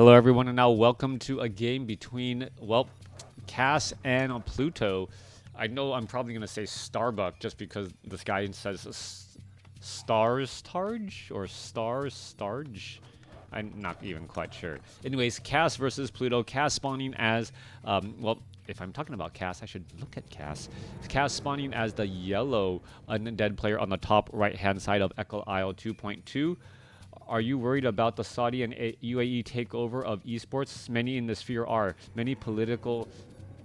Hello everyone, and now welcome to a game between, well, Cass and Pluto. I know I'm probably going to say Starbuck just because this guy says Stars Targe or Stars Starge. I'm not even quite sure. Anyways, Cass versus Pluto. Cass spawning as, well, if I'm talking about Cass, I should look at Cass. Cass spawning as the yellow Undead player on the top right-hand side of Echo Isle 2.2. Are you worried about the Saudi and UAE takeover of esports? Many in the sphere are. Mainly political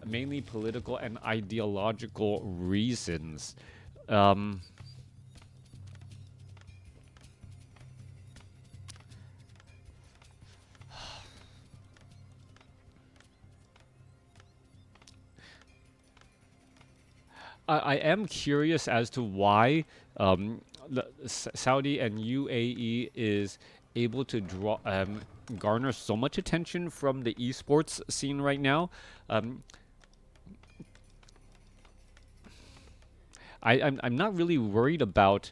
and ideological reasons. I am curious as to why the Saudi and UAE is able to garner so much attention from the esports scene right now. I'm not really worried about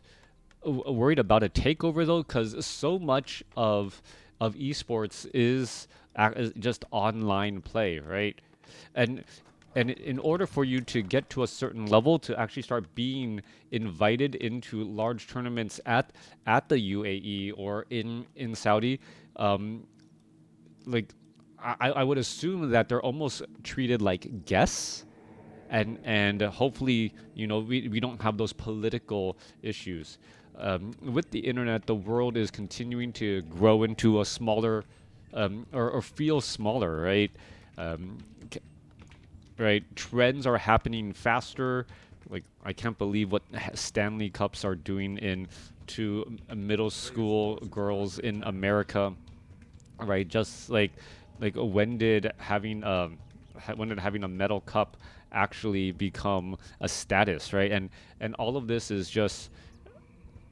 a takeover though, because so much of esports is just online play, right? And in order for you to get to a certain level to actually start being invited into large tournaments at the UAE or in Saudi, like I would assume that they're almost treated like guests, and hopefully we don't have those political issues. With the internet, the world is continuing to grow into a smaller or feel smaller, right? Right, trends are happening faster. Like, I can't believe what Stanley Cups are doing to middle school girls in America, right? Just like when did having a medal cup actually become a status, right? And all of this is just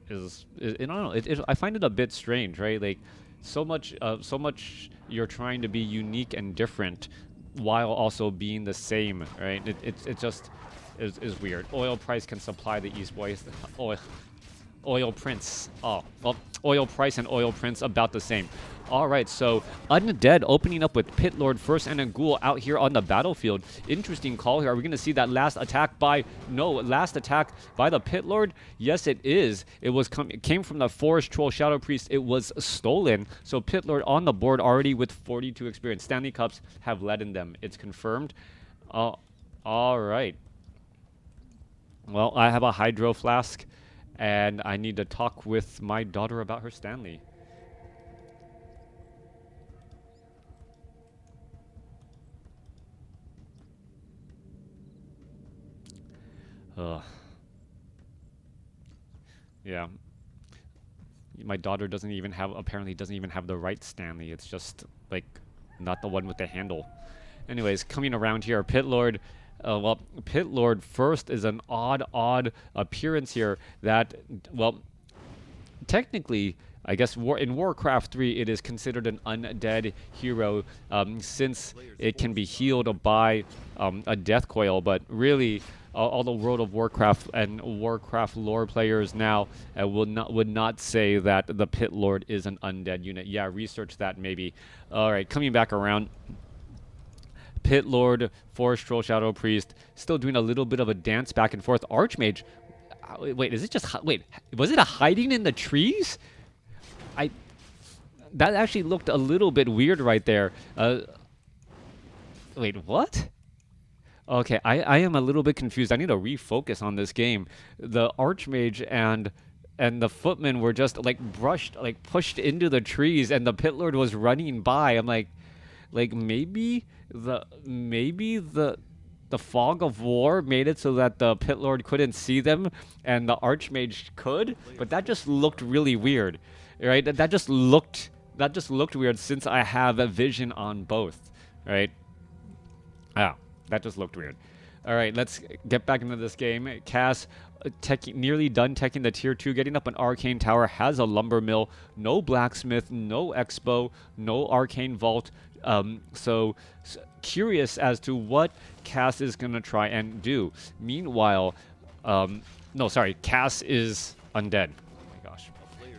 I don't know. I find it a bit strange, right? Like, so much you're trying to be unique and different while also being the same, right? It just is weird. Oil price can supply the East Boys. Oil Prince. Oh, well, oil price and oil prince about the same. All right, so Undead opening up with Pit Lord first and a ghoul out here on the battlefield. Interesting call here. Are we going to see that last attack by the Pit Lord? Yes, it is. It came from the Forest Troll Shadow Priest. It was stolen. So Pit Lord on the board already with 42 experience. Stanley Cups have led in them. It's confirmed. All right. Well, I have a Hydro Flask, and I need to talk with my daughter about her Stanley. Yeah. My daughter apparently doesn't even have the right Stanley. It's just, like, not the one with the handle. Anyways, coming around here, Pit Lord. Well, Pit Lord first is an odd appearance here that, well, technically, I guess in WarCraft 3, it is considered an undead hero since it can be healed by a death coil. But really, all the World of Warcraft and Warcraft lore players now would not say that the Pit Lord is an undead unit. Yeah, research that maybe. All right, coming back around. Pit Lord, Forest Troll, Shadow Priest, still doing a little bit of a dance back and forth. Archmage. Wait, was it a hiding in the trees? That actually looked a little bit weird right there. Wait, what? Okay, I am a little bit confused. I need to refocus on this game. The Archmage and the Footman were just pushed into the trees, and the Pit Lord was running by. I'm like maybe the fog of war made it so that the Pit Lord couldn't see them and the Archmage could, but that just looked really weird, right? That just looked weird since I have a vision on both, right? That just looked weird. All right, let's get back into this game. Cass nearly done teching the tier 2, getting up an arcane tower, has a lumber mill, no blacksmith, no expo, no arcane vault. So curious as to what Cass is going to try and do. Meanwhile, no, sorry, Cass is undead. Oh my gosh.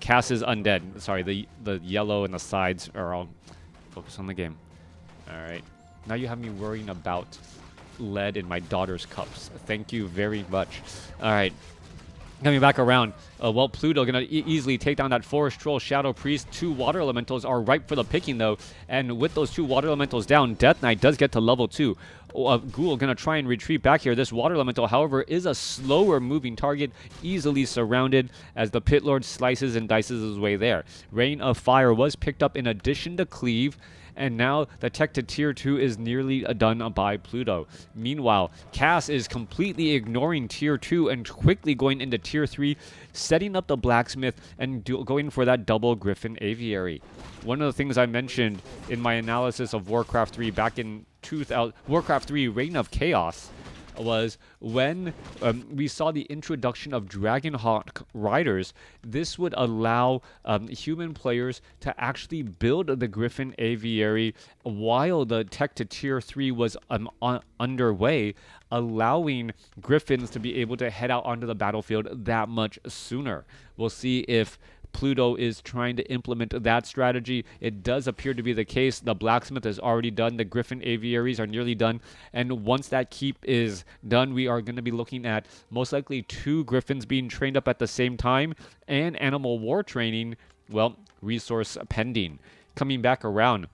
Cass is undead. Sorry, the yellow and the sides are all Focus on the game. All right. Now you have me worrying about lead in my daughter's cups. Thank you very much. All right. Coming back around, well, Pluto gonna easily take down that Forest Troll, Shadow Priest. 2 Water Elementals are ripe for the picking, though. And with those 2 Water Elementals down, Death Knight does get to level 2. Ghoul gonna try and retreat back here. This Water Elemental, however, is a slower moving target, easily surrounded as the Pit Lord slices and dices his way there. Rain of Fire was picked up in addition to Cleave, and now the tech to tier 2 is nearly done by Pluto. Meanwhile, Cass is completely ignoring tier 2 and quickly going into tier 3, setting up the blacksmith and going for that double Griffin Aviary. One of the things I mentioned in my analysis of Warcraft 3 back in Warcraft 3 Reign of Chaos was when we saw the introduction of Dragonhawk Riders. This would allow human players to actually build the Griffin Aviary while the tech to tier 3 was underway, allowing Griffins to be able to head out onto the battlefield that much sooner. We'll see if Pluto is trying to implement that strategy. It does appear to be the case. The blacksmith is already done. The Griffin Aviaries are nearly done. And once that keep is done, we are going to be looking at most likely 2 Griffins being trained up at the same time and animal war training, well, resource pending. Coming back around,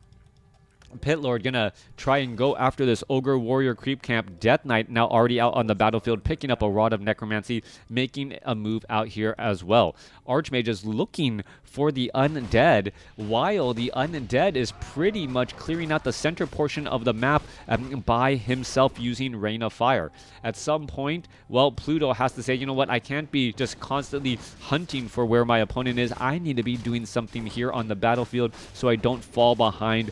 Pit Lord gonna try and go after this Ogre Warrior creep camp. Death Knight now already out on the battlefield, picking up a Rod of Necromancy, making a move out here as well. Archmage is looking for the Undead, while the Undead is pretty much clearing out the center portion of the map by himself using Rain of Fire. At some point, well, Pluto has to say, you know what, I can't be just constantly hunting for where my opponent is. I need to be doing something here on the battlefield so I don't fall behind.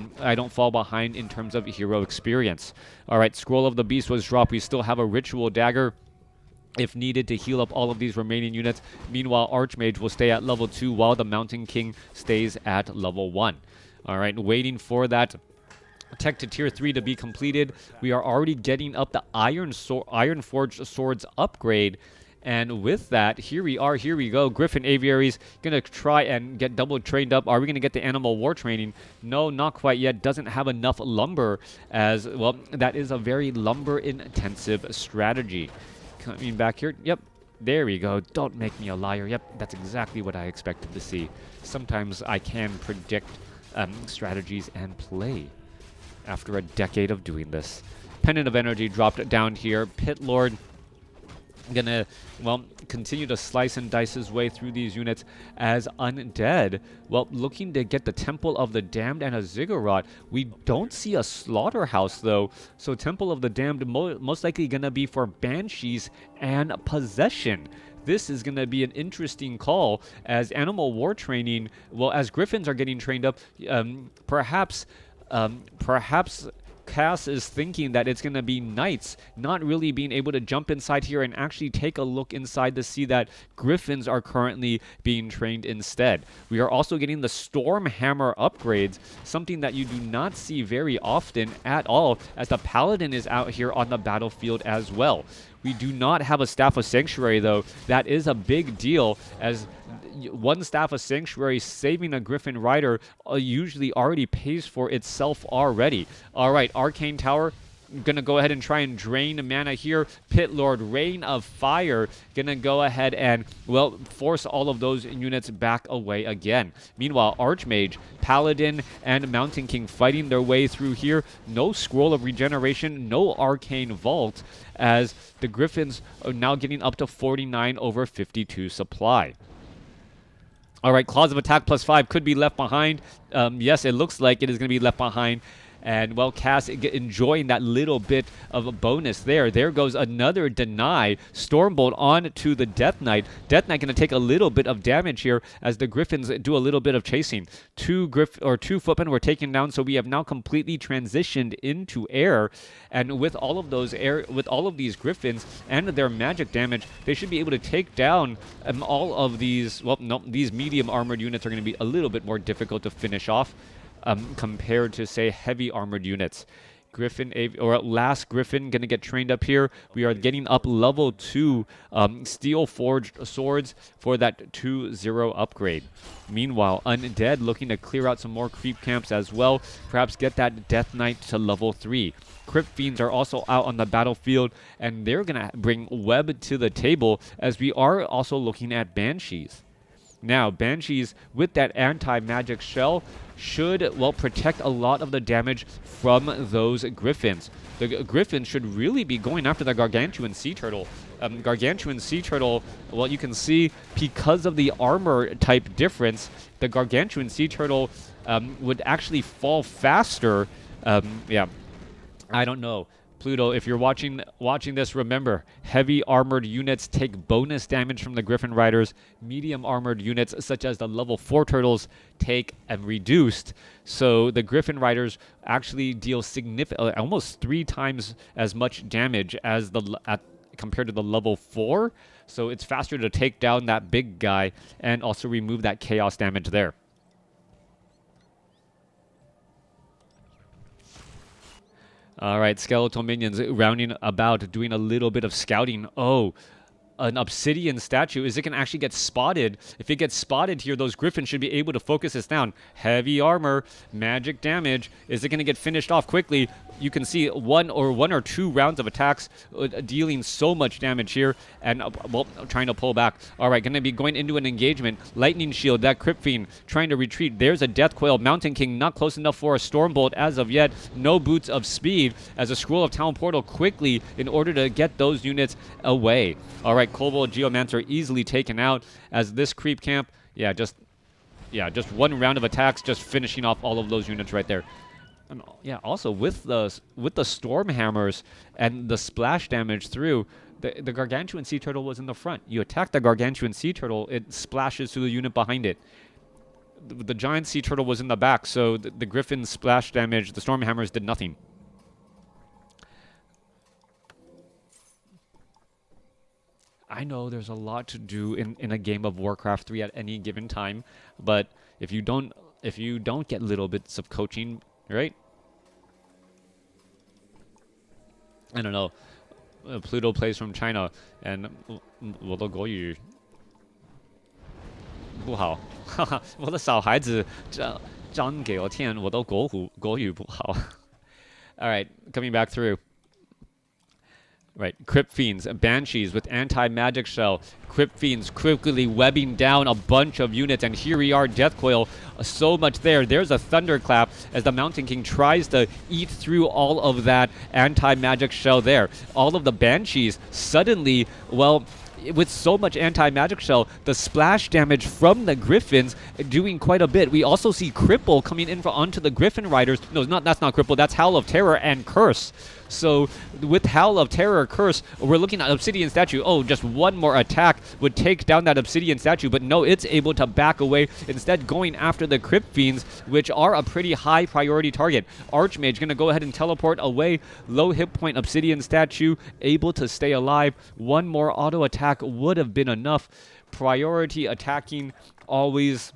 In terms of hero experience. All right, Scroll of the Beast was dropped. We still have a Ritual Dagger if needed to heal up all of these remaining units. Meanwhile, Archmage will stay at level 2 while the Mountain King stays at level 1. All right, waiting for that tech to tier 3 to be completed. We are already getting up the Iron Forged Swords upgrade. And with that, here we go. Griffin Aviaries going to try and get double trained up. Are we going to get the animal war training? No, not quite yet. Doesn't have enough lumber, as, well, that is a very lumber-intensive strategy. Coming back here. Yep, there we go. Don't make me a liar. Yep, that's exactly what I expected to see. Sometimes I can predict strategies and play after a decade of doing this. Pendant of Energy dropped down here. Pit Lord gonna, well, continue to slice and dice his way through these units as Undead, well, looking to get the Temple of the Damned and a Ziggurat. We don't see a Slaughterhouse, though, so Temple of the Damned most likely gonna be for Banshees and Possession. This is going to be an interesting call as animal war training, well, as Griffins are getting trained up, perhaps Cass is thinking that it's going to be Knights, not really being able to jump inside here and actually take a look inside to see that Griffins are currently being trained instead. We are also getting the Storm Hammer upgrades, something that you do not see very often at all, as the Paladin is out here on the battlefield as well. We do not have a Staff of Sanctuary, though. That is a big deal, as one Staff of Sanctuary saving a Griffin Rider usually already pays for itself already. All right, Arcane Tower, gonna go ahead and try and drain mana here. Pit Lord, Rain of Fire, gonna go ahead and, well, force all of those units back away again. Meanwhile, Archmage, Paladin, and Mountain King fighting their way through here. No Scroll of Regeneration, no Arcane Vault, as the Griffins are now getting up to 49 over 52 supply. All right, Claws of Attack +5 could be left behind. Yes, it looks like it is going to be left behind. And, well, Cass enjoying that little bit of a bonus there. There goes another deny. Stormbolt on to the Death Knight. Death Knight going to take a little bit of damage here as the Griffins do a little bit of chasing. Two footmen were taken down, so we have now completely transitioned into air. And with all of these Griffins and their magic damage, they should be able to take down all of these. Well, no, these medium armored units are going to be a little bit more difficult to finish off. Compared to, say, heavy armored units. Griffin, or last Griffin, gonna get trained up here. We are getting up level 2 steel forged swords for that 2-0 upgrade. Meanwhile, Undead looking to clear out some more creep camps as well. Perhaps get that Death Knight to level 3. Crypt Fiends are also out on the battlefield, and they're gonna bring Web to the table, as we are also looking at Banshees. Now, Banshees with that anti-magic shell should, well, protect a lot of the damage from those Griffins. The Griffins should really be going after the Gargantuan Sea Turtle. Gargantuan Sea Turtle, well, you can see because of the armor type difference, the Gargantuan Sea Turtle would actually fall faster. Yeah, I don't know. Pluto, if you're watching this, remember, heavy armored units take bonus damage from the Griffin Riders. Medium armored units, such as the level 4 turtles, take reduced. So the Griffin Riders actually deal significant, almost 3 times as much damage as compared to the level 4. So it's faster to take down that big guy and also remove that chaos damage there. All right, skeletal minions rounding about, doing a little bit of scouting. Oh, an obsidian statue. Is it going to actually get spotted? If it gets spotted here, those griffins should be able to focus this down. Heavy armor, magic damage. Is it going to get finished off quickly? You can see one or two rounds of attacks dealing so much damage here, and well, trying to pull back. All right, going to be going into an engagement. Lightning shield, that Crypt Fiend trying to retreat. There's a Death Coil. Mountain King not close enough for a Stormbolt as of yet. No boots of speed as a Scroll of Town Portal quickly in order to get those units away. All right, Kobold Geomancer easily taken out as this creep camp. Yeah, just one round of attacks, just finishing off all of those units right there. And yeah, also with the storm hammers and the splash damage through, the Gargantuan Sea Turtle was in the front. You attack the Gargantuan Sea Turtle, it splashes through the unit behind it. The giant Sea Turtle was in the back, so the Griffin splash damage, the storm hammers did nothing. I know there's a lot to do in a game of Warcraft 3 at any given time, but if you don't get little bits of coaching, right? I don't know. Pluto plays from China, and 我的国语不好，哈哈，我的小孩子长给我听，我的国语不好。All right, coming back through. Right, Crypt Fiends, Banshees with anti-magic shell. Crypt Fiends quickly webbing down a bunch of units, and here we are, Death Coil, so much there. There's a Thunderclap as the Mountain King tries to eat through all of that anti-magic shell there. All of the Banshees suddenly, well, with so much anti-magic shell, the splash damage from the Griffins doing quite a bit. We also see Cripple coming in onto the Griffin Riders. No, that's not Cripple, that's Howl of Terror and Curse. So with Howl of Terror, Curse, we're looking at Obsidian Statue. Oh, just one more attack would take down that Obsidian Statue, but no, it's able to back away, instead going after the Crypt Fiends, which are a pretty high priority target. Archmage gonna go ahead and teleport away. Low hit point Obsidian Statue, able to stay alive. One more auto attack would have been enough. Priority attacking, always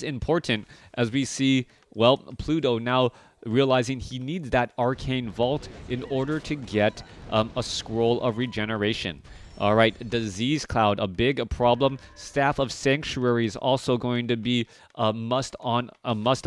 important, as we see, well, Pluto now realizing he needs that arcane vault in order to get a scroll of regeneration. All right, Disease Cloud, a big problem. Staff of Sanctuary is also going to be a must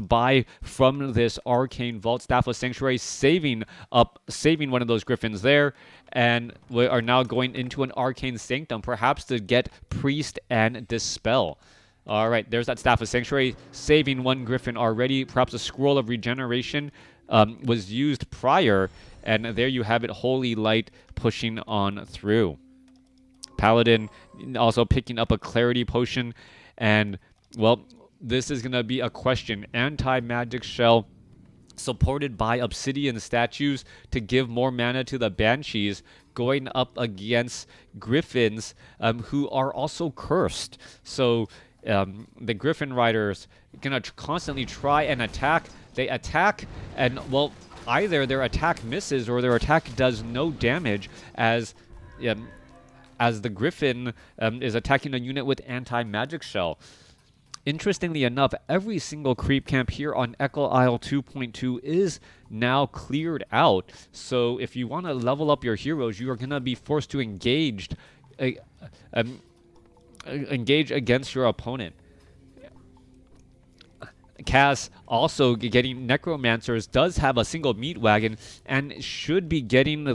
buy from this arcane vault. Staff of Sanctuary saving one of those griffins there, and we are now going into an arcane sanctum, perhaps to get Priest and Dispel. All right, there's that Staff of Sanctuary, saving one griffin already. Perhaps a Scroll of Regeneration was used prior, and there you have it, Holy Light pushing on through. Paladin also picking up a Clarity Potion, and, well, this is going to be a question. Anti-Magic Shell supported by Obsidian Statues to give more mana to the Banshees, going up against Griffins who are also cursed. So the Griffin Riders gonna constantly try and attack. They attack, and well, either their attack misses or their attack does no damage, as the Griffin is attacking a unit with anti-magic shell. Interestingly enough, every single creep camp here on Echo Isle 2.2 is now cleared out. So if you want to level up your heroes, you are going to be forced to uh, engage against your opponent. Cass also getting Necromancers, does have a single meat wagon, and should be getting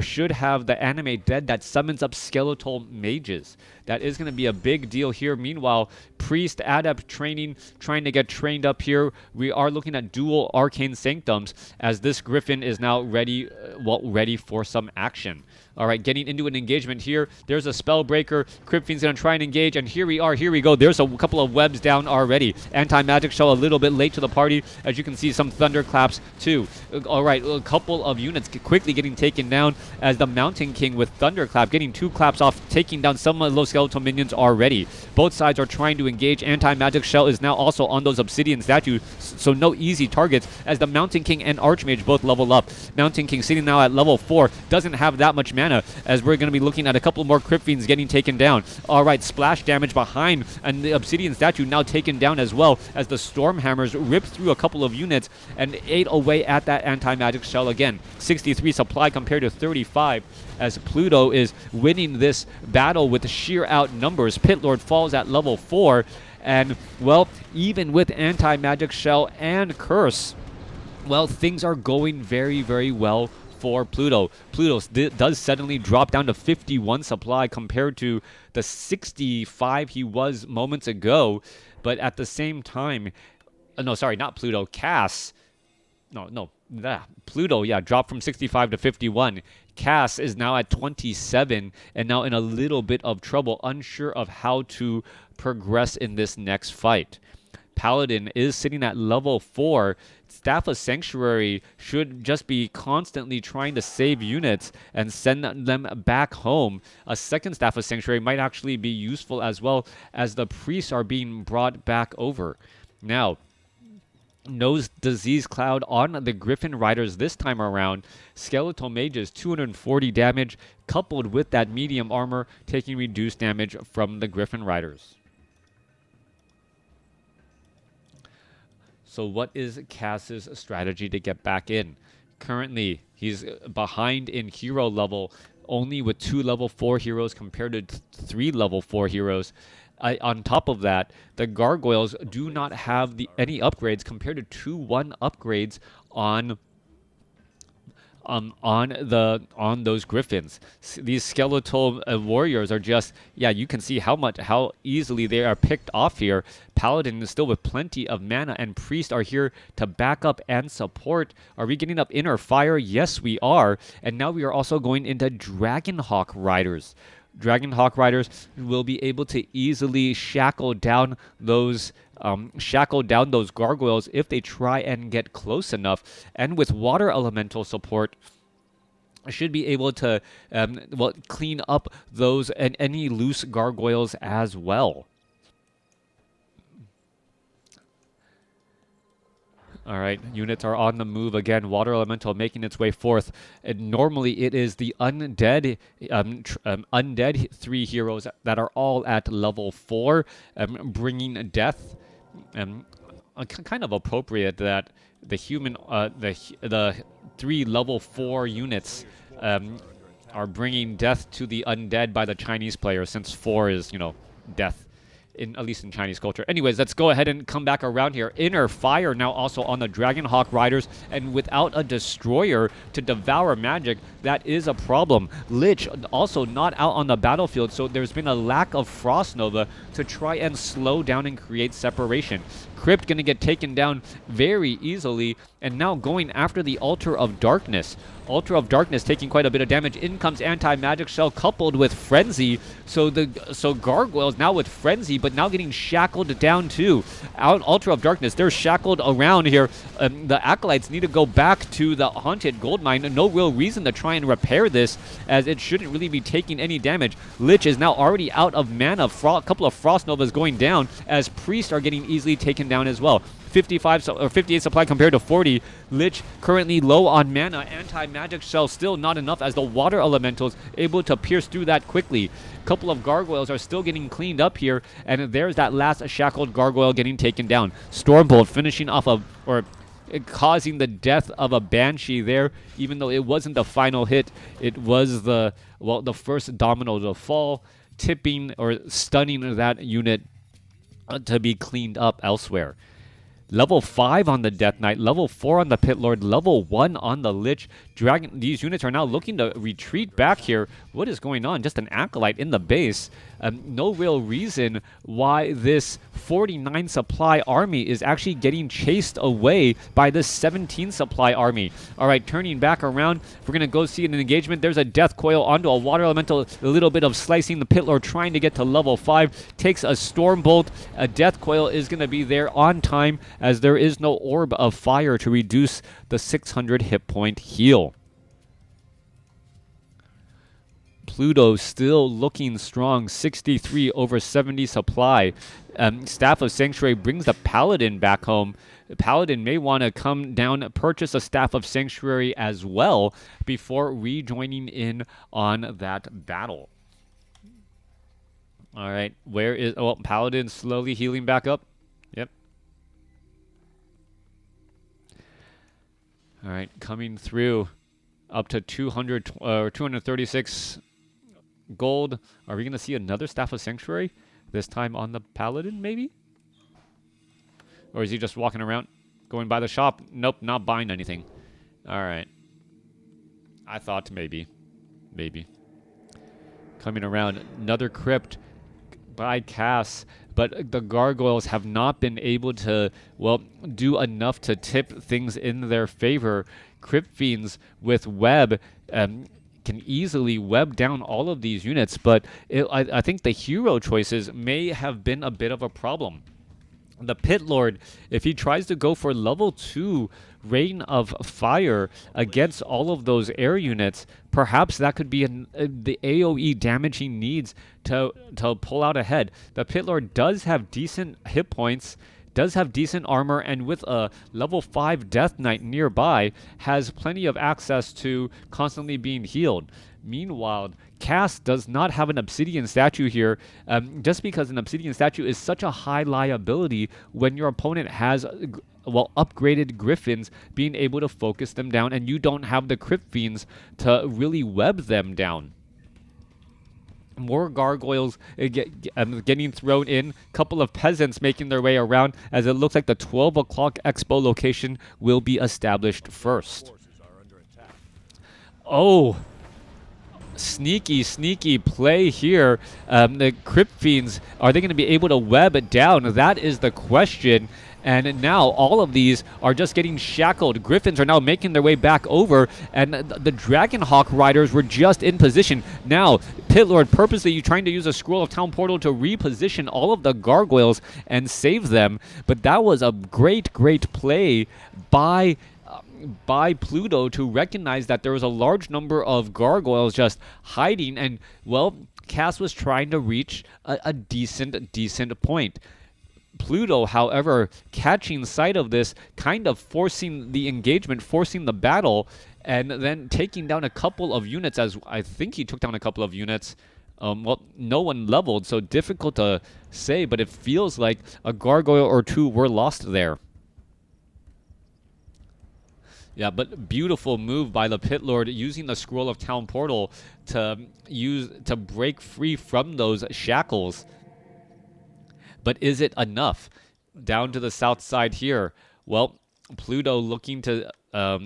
should have the anime dead that summons up skeletal mages. That is going to be a big deal here. Meanwhile, Priest Adept training, trying to get trained up here. We are looking at dual Arcane Sanctums as this Griffin is now ready, ready for some action. All right, getting into an engagement here. There's a Spellbreaker. Crypt Fiend's going to try and engage, and here we are. Here we go. There's a couple of webs down already. Anti-Magic Shell a little bit late to the party. As you can see, some Thunderclaps too. All right, a couple of units quickly getting taken down as the Mountain King with Thunderclap getting 2 claps off, taking down some of those skeletal minions already. Both sides are trying to engage. Anti-Magic Shell is now also on those Obsidian statues, so no easy targets as the Mountain King and Archmage both level up. Mountain King sitting now at level 4, doesn't have that much mana, as we're going to be looking at a couple more Crypt Fiends getting taken down. All right, splash damage behind, and the Obsidian statue now taken down as well as the Stormhammers rip through a couple of units and ate away at that Anti-Magic Shell again. 63 supply compared to 35 as Pluto is winning this battle with sheer outnumbers. Pit Lord falls at level 4, and, well, even with Anti-Magic Shell and Curse, well, things are going very, very well for Pluto. Pluto does suddenly drop down to 51 supply compared to the 65 he was moments ago, but at the same time, no, sorry, not Pluto, Cass. Pluto, yeah, dropped from 65 to 51. Cass is now at 27 and now in a little bit of trouble, unsure of how to progress in this next fight. Paladin is sitting at level 4. Staff of Sanctuary should just be constantly trying to save units and send them back home. A second Staff of Sanctuary might actually be useful as well, as the priests are being brought back over. Now, Nose Disease Cloud on the Griffin Riders this time around. Skeletal Mages, 240 damage, coupled with that medium armor, taking reduced damage from the Griffin Riders. So what is Cass's strategy to get back in? Currently, he's behind in hero level, only with 2 level 4 heroes compared to 3 level 4 heroes. On top of that, the Gargoyles do not have any upgrades compared to 2-1 upgrades on those Griffins. These skeletal warriors are just, yeah, you can see how easily they are picked off here. Paladin is still with plenty of mana, and Priest are here to back up and support. Are we getting up Inner Fire? Yes, we are. And now we are also going into Dragonhawk Riders. Dragonhawk Riders will be able to easily shackle down those gargoyles if they try and get close enough. And with Water Elemental support, should be able to clean up those and any loose gargoyles as well. All right, units are on the move again. Water Elemental making its way forth. And normally it is the Undead, Undead 3 heroes that are all at level 4, bringing death. Kind of appropriate that the human, the 3 level 4 units are bringing death to the Undead by the Chinese player, since 4 is, death. At least in Chinese culture. Anyways, let's go ahead and come back around here. Inner Fire now also on the Dragonhawk Riders, and without a Destroyer to devour magic, that is a problem. Lich also not out on the battlefield, so there's been a lack of Frost Nova to try and slow down and create separation. Crypt going to get taken down very easily, and now going after the Altar of Darkness. Altar of Darkness taking quite a bit of damage. In comes Anti-Magic Shell coupled with Frenzy. So Gargoyles now with Frenzy, but now getting shackled down too. Altar of Darkness, they're shackled around here. The Acolytes need to go back to the Haunted Goldmine. No real reason to try and repair this, as it shouldn't really be taking any damage. Lich is now already out of mana. A couple of Frost Novas going down, as Priests are getting easily taken down as well. 55 or 58 supply compared to 40. Lich currently low on mana. Anti-magic shell still not enough as the water elementals able to pierce through that quickly. Couple of gargoyles are still getting cleaned up here, and there's that last shackled gargoyle getting taken down. Stormbolt finishing off of, or causing the death of a Banshee there, even though it wasn't the final hit. It was the first domino to fall, tipping or stunning that unit to be cleaned up elsewhere. Level 5 on the Death Knight, level 4 on the Pit Lord, level 1 on the Lich. Dragon. These units are now looking to retreat back here. What is going on? Just an Acolyte in the base. No real reason why this 49 supply army is actually getting chased away by this 17 supply army. All right, turning back around, we're going to go see an engagement. There's a Death Coil onto a Water Elemental. A little bit of slicing. The Pit Lord trying to get to level 5. Takes a Storm Bolt. A Death Coil is going to be there on time, as there is no Orb of Fire to reduce the 600 hit point heal. Pluto still looking strong, 63 over 70 supply. Staff of Sanctuary brings the Paladin back home. The Paladin may want to come down, purchase a Staff of Sanctuary as well before rejoining in on that battle. All right, where is... Oh, Paladin slowly healing back up. Yep. All right, coming through up to 236 gold. Are we going to see another Staff of Sanctuary? This time on the Paladin, maybe? Or is he just walking around, going by the shop? Nope, not buying anything. All right. I thought maybe. Maybe. Coming around, another crypt by Cass. But the gargoyles have not been able to, well, do enough to tip things in their favor. Crypt Fiends with web can easily web down all of these units, but I think the hero choices may have been a bit of a problem. The Pit Lord, if he tries to go for level 2 Rain of Fire against all of those air units, perhaps that could be the AoE damage he needs to pull out ahead. The Pit Lord does have decent hit points, does have decent armor, and with a level 5 Death Knight nearby, has plenty of access to constantly being healed. Meanwhile, Cass does not have an Obsidian statue here, just because an Obsidian statue is such a high liability when your opponent has, well, upgraded Griffins, being able to focus them down, and you don't have the Crypt Fiends to really web them down. More gargoyles getting thrown in. Couple of peasants making their way around, as it looks like the 12 o'clock expo location will be established first. Oh, sneaky play here. The Crypt Fiends, are they going to be able to web it down? That is the question. And now all of these are just getting shackled. Griffins are now making their way back over, and the Dragonhawk Riders were just in position. Now, Pit Lord purposely trying to use a Scroll of Town Portal to reposition all of the gargoyles and save them. But that was a great play by Pluto to recognize that there was a large number of gargoyles just hiding, and, well, Cass was trying to reach a decent point. Pluto, however, catching sight of this, kind of forcing the engagement, forcing the battle, and then taking down a couple of units, as I think he took down a couple of units. Well, no one leveled, so difficult to say, but it feels like a gargoyle or two were lost there. Yeah, but beautiful move by the Pit Lord, using the Scroll of Town Portal to break free from those shackles. But is it enough? Down to the south side here. Well, Pluto looking to,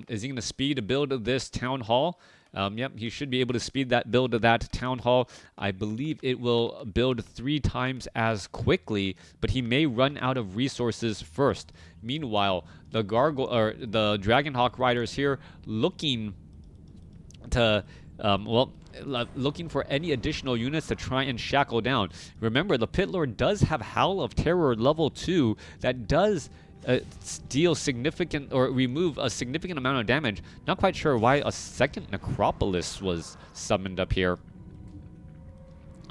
is he going to speed build this town hall? Yep, he should be able to speed that build of that town hall. I believe it will build 3 times as quickly, but he may run out of resources first. Meanwhile, the Dragonhawk Riders here looking to, looking for any additional units to try and shackle down. Remember, the Pit Lord does have Howl of Terror level 2 that does deal significant, or remove a significant amount of damage. Not quite sure why a second Necropolis was summoned up here,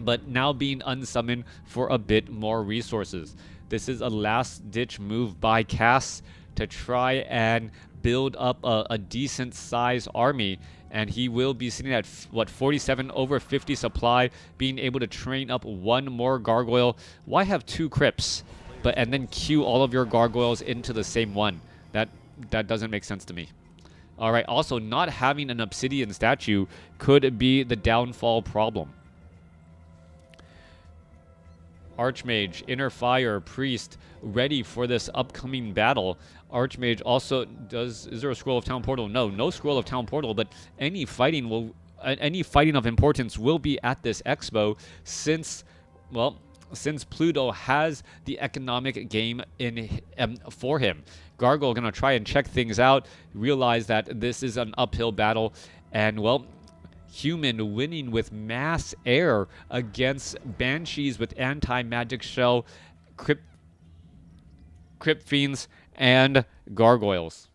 but now being unsummoned for a bit more resources. This is a last-ditch move by Cass to try and build up a decent-sized army. And he will be sitting at, what, 47 over 50 supply, being able to train up one more gargoyle. Why have 2 crypts, and then queue all of your gargoyles into the same one? That doesn't make sense to me. All right, also, not having an obsidian statue could be the downfall problem. Archmage, Inner Fire, Priest, ready for this upcoming battle. Archmage also is there a Scroll of Town Portal? No Scroll of Town Portal, but any fighting of importance will be at this expo since Pluto has the economic game in for him. Gargoyle gonna try and check things out, realize that this is an uphill battle, and well, Human winning with mass air against Banshees with anti-magic shell, Crypt Fiends, and Gargoyles.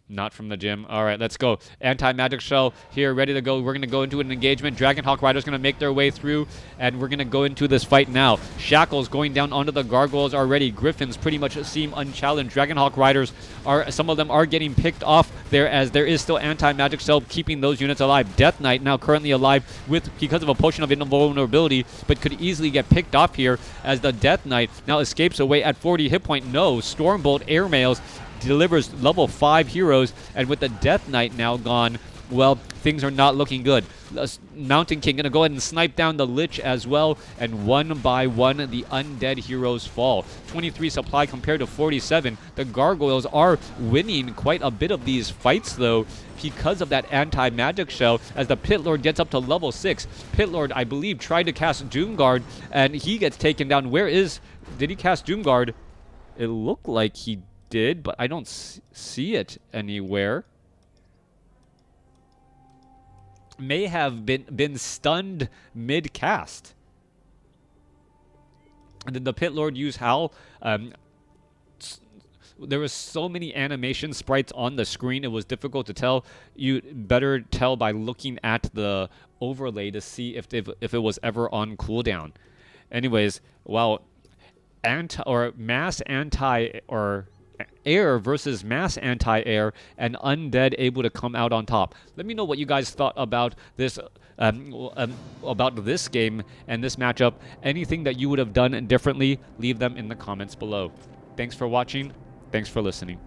Not from the gym. All right, let's go. Anti-magic shell here, ready to go. We're going to go into an engagement. Dragonhawk Riders going to make their way through, and we're going to go into this fight now. Shackles going down onto the gargoyles already. Griffins pretty much seem unchallenged. Dragonhawk Riders some of them are getting picked off there, as there is still anti-magic shell keeping those units alive. Death Knight now currently alive because of a potion of invulnerability, but could easily get picked off here as the Death Knight now escapes away at 40 hit point. No, Stormbolt airmails delivers level 5 heroes, and with the Death Knight now gone, well, things are not looking good. Mountain King gonna go ahead and snipe down the Lich as well, and one by one the undead heroes fall. 23 supply compared to 47. The Gargoyles are winning quite a bit of these fights though, because of that anti-magic shell, as the Pit Lord gets up to level 6. Pit Lord, I believe, tried to cast Doomguard, and he gets taken down. Did he cast Doomguard? It looked like he did, but I don't see it anywhere. May have been stunned mid-cast. And then the Pit Lord used Howl. There was so many animation sprites on the screen, it was difficult to tell. You better tell by looking at the overlay to see if it was ever on cooldown. Anyways, wow. Air versus mass anti-air, and Undead able to come out on top. Let me know what you guys thought about this game and this matchup. Anything that you would have done differently, leave them in the comments below. Thanks for watching. Thanks for listening.